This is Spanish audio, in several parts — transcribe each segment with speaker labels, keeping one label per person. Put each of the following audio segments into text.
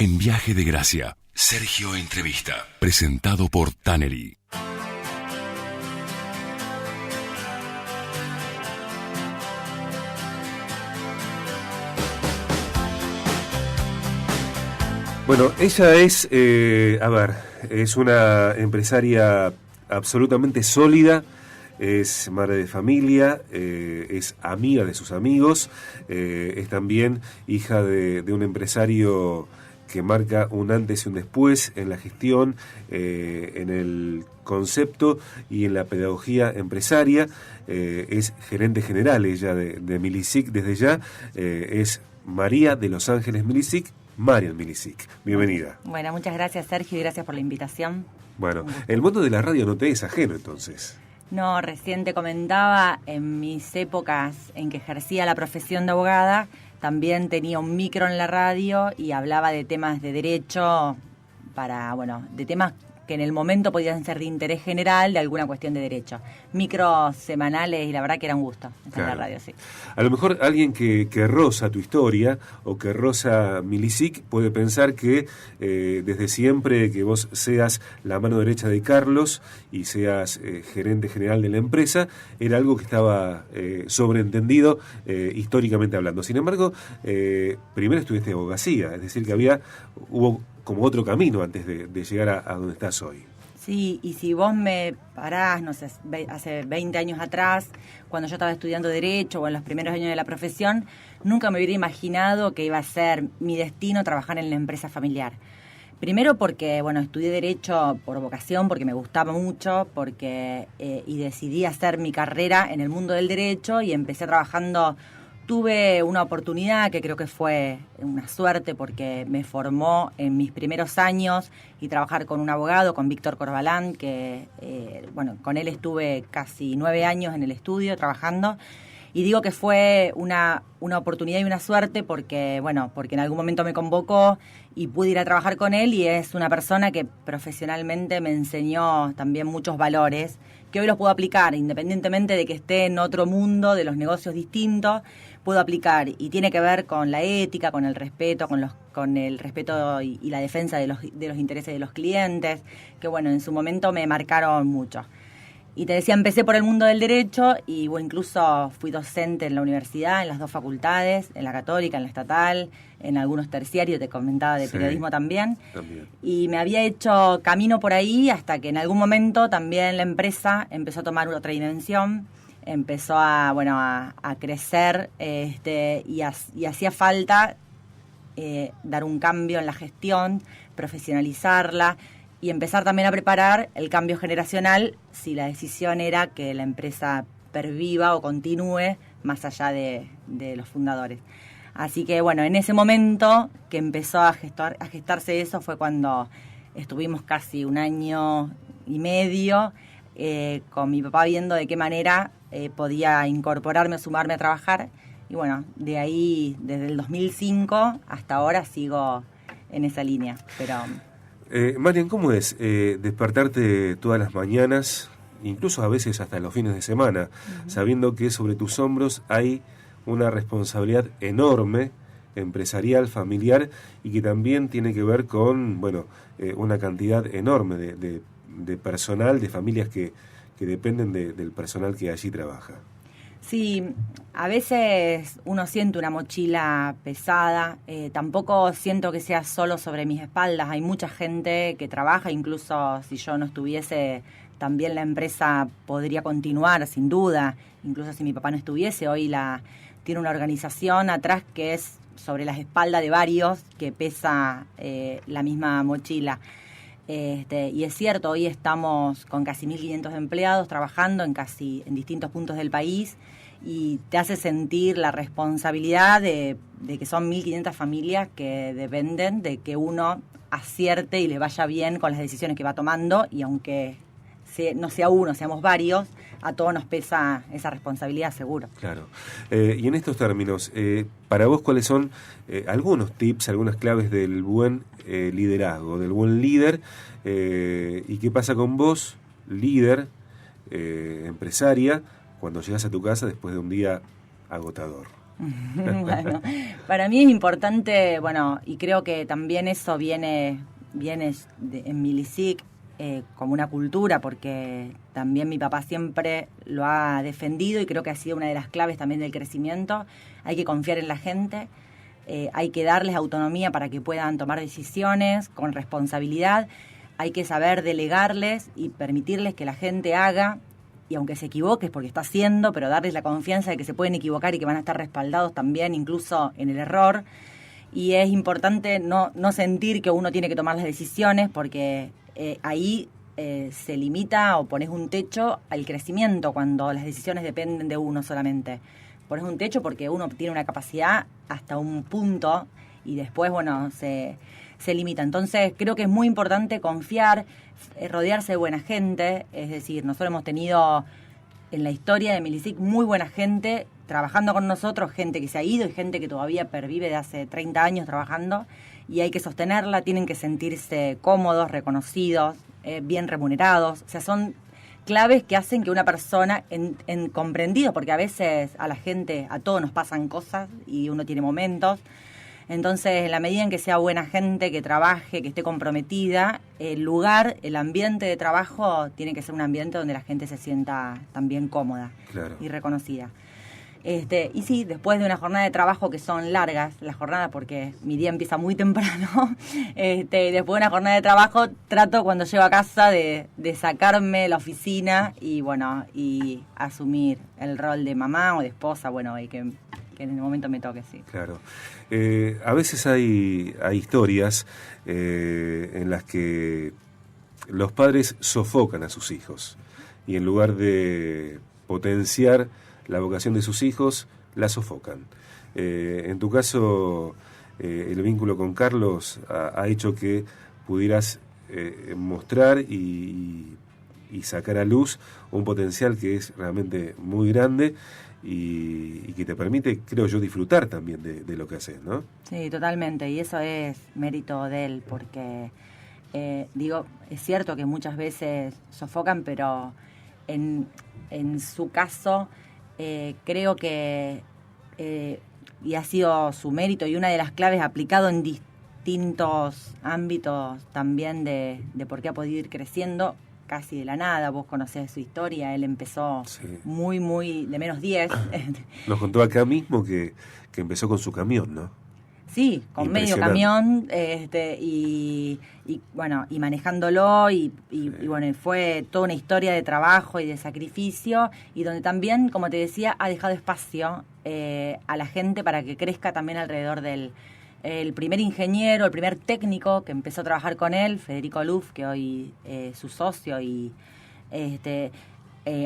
Speaker 1: En Viaje de Gracia, Sergio Entrevista, presentado por Tannery.
Speaker 2: Bueno, ella es, es una empresaria absolutamente sólida, es madre de familia, es amiga de sus amigos, es también hija de un empresario que marca un antes y un después en la gestión, en el concepto y en la pedagogía empresaria. Es gerente general ella de Milisic desde ya, es María de Los Ángeles Milisic. Marian Milisic, bienvenida.
Speaker 3: Bueno, muchas gracias, Sergio, y gracias por la invitación.
Speaker 2: Bueno, el mundo de la radio no te es ajeno, entonces.
Speaker 3: No, recién te comentaba, en mis épocas en que ejercía la profesión de abogada, también tenía un micro en la radio y hablaba de temas de derecho, de temas que en el momento podían ser de interés general, de alguna cuestión de derecho. Micros semanales, y la verdad que era un gusto estar en la radio, sí.
Speaker 2: A lo mejor alguien que roza tu historia o que roza Milisic puede pensar que desde siempre que vos seas la mano derecha de Carlos y seas gerente general de la empresa, era algo que estaba sobreentendido históricamente hablando. Sin embargo, primero estudiaste abogacía, es decir, que hubo como otro camino antes de llegar a donde estás hoy.
Speaker 3: Sí, y si vos me parás, no sé, hace 20 años atrás, cuando yo estaba estudiando Derecho o en los primeros años de la profesión, nunca me hubiera imaginado que iba a ser mi destino trabajar en la empresa familiar. Primero porque, estudié Derecho por vocación, porque me gustaba mucho, y decidí hacer mi carrera en el mundo del derecho y empecé trabajando. Tuve una oportunidad que creo que fue una suerte porque me formó en mis primeros años y trabajar con un abogado, con Víctor Corbalán, que con él estuve casi 9 años en el estudio trabajando. Y digo que fue una oportunidad y una suerte porque en algún momento me convocó y pude ir a trabajar con él, y es una persona que profesionalmente me enseñó también muchos valores que hoy los puedo aplicar, independientemente de que esté en otro mundo, de los negocios distintos, puedo aplicar, y tiene que ver con la ética, con el respeto, con el respeto y la defensa de los intereses de los clientes, que en su momento me marcaron mucho. Y te decía, empecé por el mundo del derecho y incluso fui docente en la universidad, en las 2 facultades, en la católica, en la estatal, en algunos terciarios, te comentaba de periodismo también. Y me había hecho camino por ahí hasta que en algún momento también la empresa empezó a tomar otra dimensión, empezó a crecer y hacía falta dar un cambio en la gestión, profesionalizarla y empezar también a preparar el cambio generacional si la decisión era que la empresa perviva o continúe más allá de los fundadores. Así que en ese momento que empezó a gestarse eso fue cuando estuvimos casi 1 año y medio con mi papá viendo de qué manera podía incorporarme o sumarme a trabajar. Y de ahí, desde el 2005 hasta ahora sigo en esa línea, pero...
Speaker 2: Marian, ¿cómo es despertarte todas las mañanas, incluso a veces hasta los fines de semana, sabiendo que sobre tus hombros hay una responsabilidad enorme, empresarial, familiar, y que también tiene que ver con una cantidad enorme de personal, de familias que dependen del personal que allí trabaja?
Speaker 3: Sí, a veces uno siente una mochila pesada, tampoco siento que sea solo sobre mis espaldas, hay mucha gente que trabaja, incluso si yo no estuviese, también la empresa podría continuar sin duda, incluso si mi papá no estuviese, hoy tiene una organización atrás que es sobre las espaldas de varios, que pesa la misma mochila. Y es cierto, hoy estamos con casi 1.500 empleados trabajando en distintos puntos del país, y te hace sentir la responsabilidad de que son 1.500 familias que dependen de que uno acierte y le vaya bien con las decisiones que va tomando, y aunque no sea uno, seamos varios, a todos nos pesa esa responsabilidad, seguro.
Speaker 2: Claro. Y en estos términos, para vos, ¿cuáles son algunos tips, algunas claves del buen liderazgo, del buen líder? ¿Y qué pasa con vos, líder, empresaria, cuando llegas a tu casa después de un día agotador?
Speaker 3: Bueno, para mí es importante, bueno, y creo que también eso viene en Milicic como una cultura, porque también mi papá siempre lo ha defendido y creo que ha sido una de las claves también del crecimiento. Hay que confiar en la gente, hay que darles autonomía para que puedan tomar decisiones con responsabilidad, hay que saber delegarles y permitirles que la gente haga. Y aunque se equivoque es porque está haciendo, pero darles la confianza de que se pueden equivocar y que van a estar respaldados también, incluso en el error. Y es importante no sentir que uno tiene que tomar las decisiones, porque ahí se limita o pones un techo al crecimiento cuando las decisiones dependen de uno solamente. Pones un techo porque uno tiene una capacidad hasta un punto y después, bueno, se limita. Entonces creo que es muy importante confiar, rodearse de buena gente. Es decir, nosotros hemos tenido en la historia de Milicic muy buena gente trabajando con nosotros, gente que se ha ido y gente que todavía pervive de hace 30 años trabajando, y hay que sostenerla, tienen que sentirse cómodos, reconocidos, bien remunerados. O sea, son claves que hacen que una persona en comprendido, porque a veces a la gente, a todos nos pasan cosas y uno tiene momentos. Entonces, en la medida en que sea buena gente, que trabaje, que esté comprometida, el lugar, el ambiente de trabajo tiene que ser un ambiente donde la gente se sienta también cómoda, claro, y reconocida. Y sí, después de una jornada de trabajo que son largas, las jornadas, porque mi día empieza muy temprano, después de una jornada de trabajo trato cuando llego a casa de sacarme la oficina y bueno, y asumir el rol de mamá o de esposa, bueno, y que en el momento me toque, sí.
Speaker 2: Claro. A veces hay historias en las que los padres sofocan a sus hijos y en lugar de potenciar la vocación de sus hijos, la sofocan. En tu caso, el vínculo con Carlos ha hecho que pudieras mostrar y sacar a luz un potencial que es realmente muy grande y que te permite, creo yo, disfrutar también de lo que haces, ¿no?
Speaker 3: Sí, totalmente, y eso es mérito de él, porque, es cierto que muchas veces sofocan, pero en su caso creo que, y ha sido su mérito y una de las claves aplicado en distintos ámbitos también de por qué ha podido ir creciendo casi de la nada. Vos conocés su historia, él empezó muy de menos 10.
Speaker 2: Nos contó acá mismo que empezó con su camión, ¿no?
Speaker 3: Sí, con medio camión, y bueno, y manejándolo, y bueno, fue toda una historia de trabajo y de sacrificio, y donde también, como te decía, ha dejado espacio a la gente para que crezca también alrededor de él. El primer ingeniero, el primer técnico que empezó a trabajar con él, Federico Luf, que hoy es su socio, y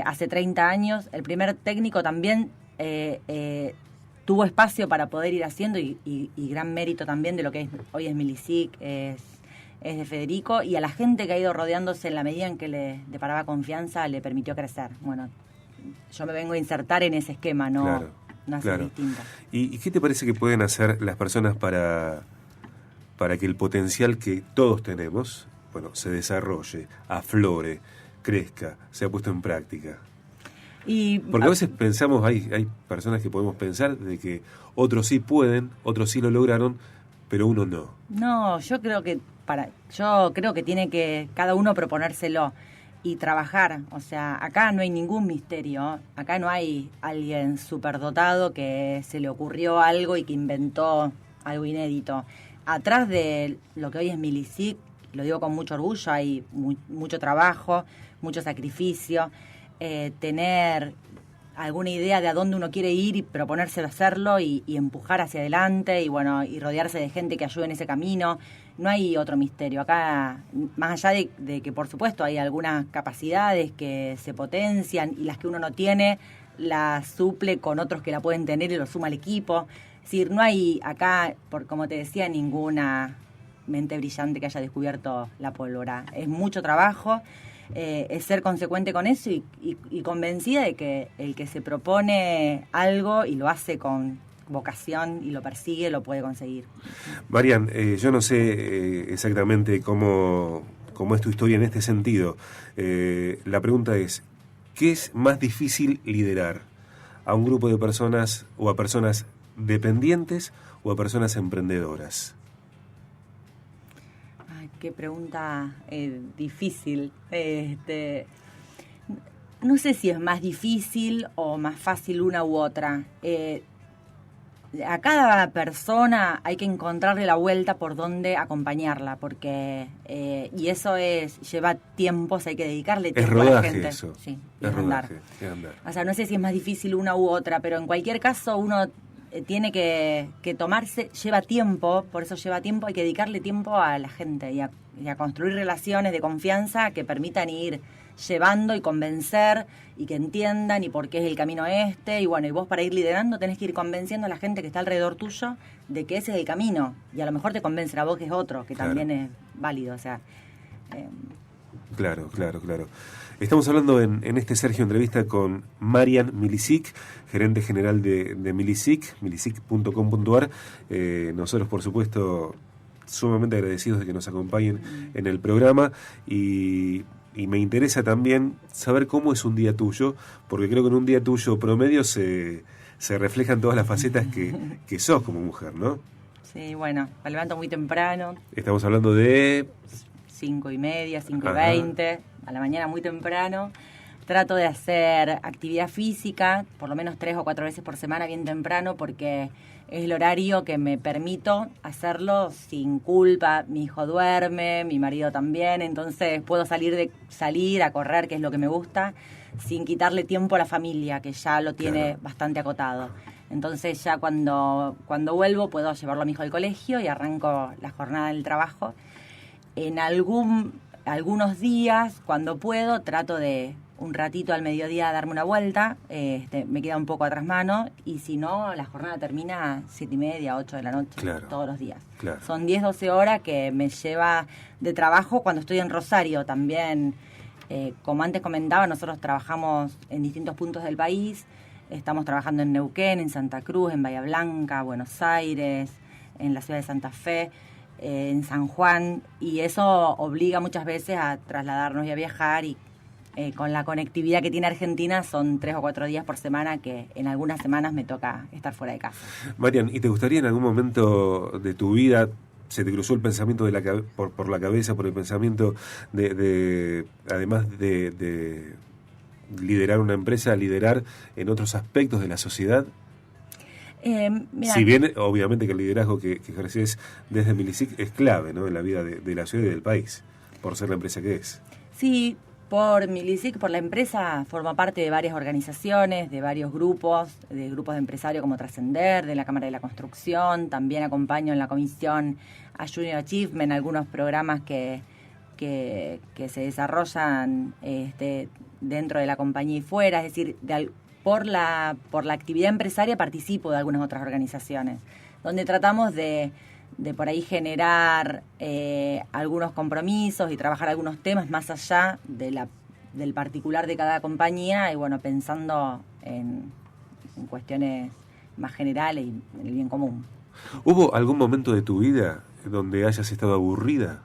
Speaker 3: hace 30 años, el primer técnico también tuvo espacio para poder ir haciendo, y gran mérito también de lo que hoy es Milicic, es de Federico, y a la gente que ha ido rodeándose en la medida en que le deparaba confianza, le permitió crecer. Bueno, yo me vengo a insertar en ese esquema, no, claro, no hacer distinto.
Speaker 2: ¿Y qué te parece que pueden hacer las personas para que el potencial que todos tenemos, bueno, se desarrolle, aflore, crezca, sea puesto en práctica? Porque a veces pensamos, hay personas que podemos pensar de que otros sí pueden, otros sí lo lograron, pero uno no.
Speaker 3: No, yo creo que tiene que cada uno proponérselo y trabajar. O sea, acá no hay ningún misterio, acá no hay alguien superdotado que se le ocurrió algo y que inventó algo inédito. Atrás de lo que hoy es Milicic, lo digo con mucho orgullo, hay mucho trabajo, mucho sacrificio. Tener alguna idea de a dónde uno quiere ir y proponérselo hacerlo y empujar hacia adelante y bueno, y rodearse de gente que ayude en ese camino. No hay otro misterio. Acá, más allá de que por supuesto hay algunas capacidades que se potencian y las que uno no tiene, las suple con otros que la pueden tener y lo suma al equipo. Es decir, no hay acá, como te decía, ninguna mente brillante que haya descubierto la pólvora. Es mucho trabajo. Es ser consecuente con eso y convencida de que el que se propone algo y lo hace con vocación y lo persigue, lo puede conseguir.
Speaker 2: Marian, yo no sé exactamente cómo es tu historia en este sentido. La pregunta es, ¿qué es más difícil liderar? ¿A un grupo de personas o a personas dependientes o a personas emprendedoras?
Speaker 3: Ay, qué pregunta difícil. No sé si es más difícil o más fácil una u otra. A cada persona hay que encontrarle la vuelta por dónde acompañarla, porque y eso lleva tiempo, o sea, hay que dedicarle tiempo
Speaker 2: rodaje,
Speaker 3: a la gente.
Speaker 2: Eso.
Speaker 3: Sí,
Speaker 2: es rodaje,
Speaker 3: andar. O sea, no sé si es más difícil una u otra, pero en cualquier caso uno tiene que tomarse, lleva tiempo, por eso lleva tiempo, hay que dedicarle tiempo a la gente y a construir relaciones de confianza que permitan ir llevando y convencer y que entiendan y por qué es el camino y bueno, y vos para ir liderando tenés que ir convenciendo a la gente que está alrededor tuyo de que ese es el camino y a lo mejor te convencen a vos que es otro, que también es válido, o sea...
Speaker 2: Claro. Estamos hablando en este Sergio Entrevista con Marian Milicic, gerente general de Milicic, milicic.com.ar. Nosotros, por supuesto, sumamente agradecidos de que nos acompañen en el programa y me interesa también saber cómo es un día tuyo, porque creo que en un día tuyo promedio se reflejan todas las facetas que sos como mujer, ¿no?
Speaker 3: Sí, bueno, me levanto muy temprano.
Speaker 2: Estamos hablando de...
Speaker 3: 5:30, 5:20, a la mañana muy temprano. Trato de hacer actividad física, por lo menos 3 o 4 veces por semana, bien temprano, porque es el horario que me permito hacerlo sin culpa. Mi hijo duerme, mi marido también, entonces puedo salir a correr, que es lo que me gusta, sin quitarle tiempo a la familia, que ya lo tiene bastante acotado. Entonces ya cuando vuelvo puedo llevarlo a mi hijo al colegio y arranco la jornada del trabajo. En algunos días, cuando puedo, trato de un ratito al mediodía darme una vuelta, me queda un poco atrás mano, y si no, la jornada termina a 7:30, 8 de la noche, todos los días.
Speaker 2: Claro.
Speaker 3: Son 10, 12 horas que me lleva de trabajo cuando estoy en Rosario. También, como antes comentaba, nosotros trabajamos en distintos puntos del país. Estamos trabajando en Neuquén, en Santa Cruz, en Bahía Blanca, Buenos Aires, en la ciudad de Santa Fe, en San Juan, y eso obliga muchas veces a trasladarnos y a viajar, y con la conectividad que tiene Argentina son 3 o 4 días por semana que en algunas semanas me toca estar fuera de casa.
Speaker 2: Marian, ¿y te gustaría en algún momento de tu vida, se te cruzó el pensamiento por la cabeza, por el pensamiento de además de liderar una empresa, liderar en otros aspectos de la sociedad?
Speaker 3: Mira,
Speaker 2: si bien, obviamente, que el liderazgo que ejerces desde Milicic es clave, ¿no?, en la vida de la ciudad y del país, por ser la empresa que es.
Speaker 3: Sí, por Milicic, por la empresa, forma parte de varias organizaciones, de varios grupos, de grupos de empresarios como Trascender, de la Cámara de la Construcción. También acompaño en la comisión a Junior Achievement, algunos programas que se desarrollan dentro de la compañía y fuera, es decir, por la actividad empresaria participo de algunas otras organizaciones, donde tratamos de por ahí generar algunos compromisos y trabajar algunos temas más allá del particular de cada compañía, y bueno, pensando en cuestiones más generales y en el bien común.
Speaker 2: ¿Hubo algún momento de tu vida donde hayas estado aburrida?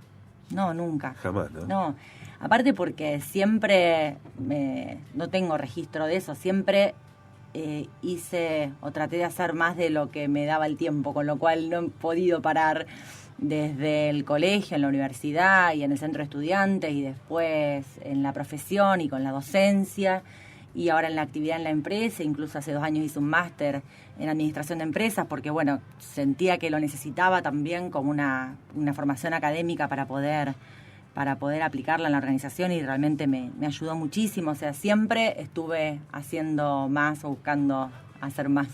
Speaker 3: No, nunca.
Speaker 2: Jamás, ¿no?
Speaker 3: No. Aparte porque siempre no tengo registro de eso, siempre hice o traté de hacer más de lo que me daba el tiempo, con lo cual no he podido parar desde el colegio, en la universidad y en el centro de estudiantes, y después en la profesión y con la docencia, y ahora en la actividad en la empresa. Incluso hace 2 años hice un máster en administración de empresas, porque bueno, sentía que lo necesitaba también como una formación académica para poder aplicarla en la organización, y realmente me ayudó muchísimo. O sea, siempre estuve haciendo más o buscando hacer más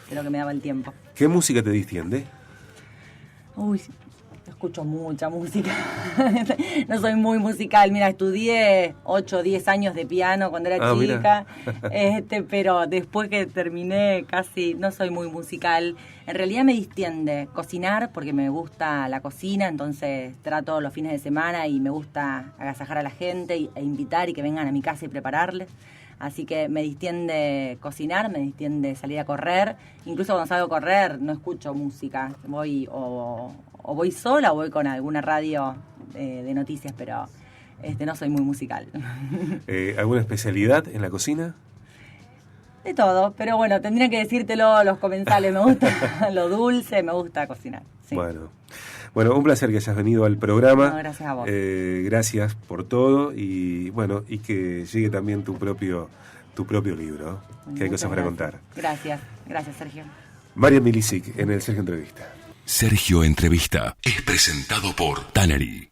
Speaker 3: de lo que me daba el tiempo.
Speaker 2: ¿Qué música te distiende?
Speaker 3: Uy, escucho mucha música. No soy muy musical. Mira, estudié 8 o 10 años de piano cuando era chica, pero después que terminé casi no soy muy musical. En realidad me distiende cocinar, porque me gusta la cocina, entonces trato los fines de semana y me gusta agasajar a la gente e invitar y que vengan a mi casa y prepararles. Así que me distiende cocinar, me distiende salir a correr. Incluso cuando salgo a correr no escucho música. Voy o voy sola o voy con alguna radio de noticias, pero no soy muy musical.
Speaker 2: ¿Alguna especialidad en la cocina?
Speaker 3: De todo, pero bueno, tendrían que decírtelo los comensales. Me gusta lo dulce, me gusta cocinar. Sí.
Speaker 2: Bueno, un placer que hayas venido al programa.
Speaker 3: No, gracias a vos.
Speaker 2: Gracias por todo y bueno, y que llegue también tu propio libro, que hay cosas para contar.
Speaker 3: Gracias Sergio.
Speaker 2: Marian Milicic en el Sergio Entrevista.
Speaker 1: Sergio Entrevista es presentado por Tannery.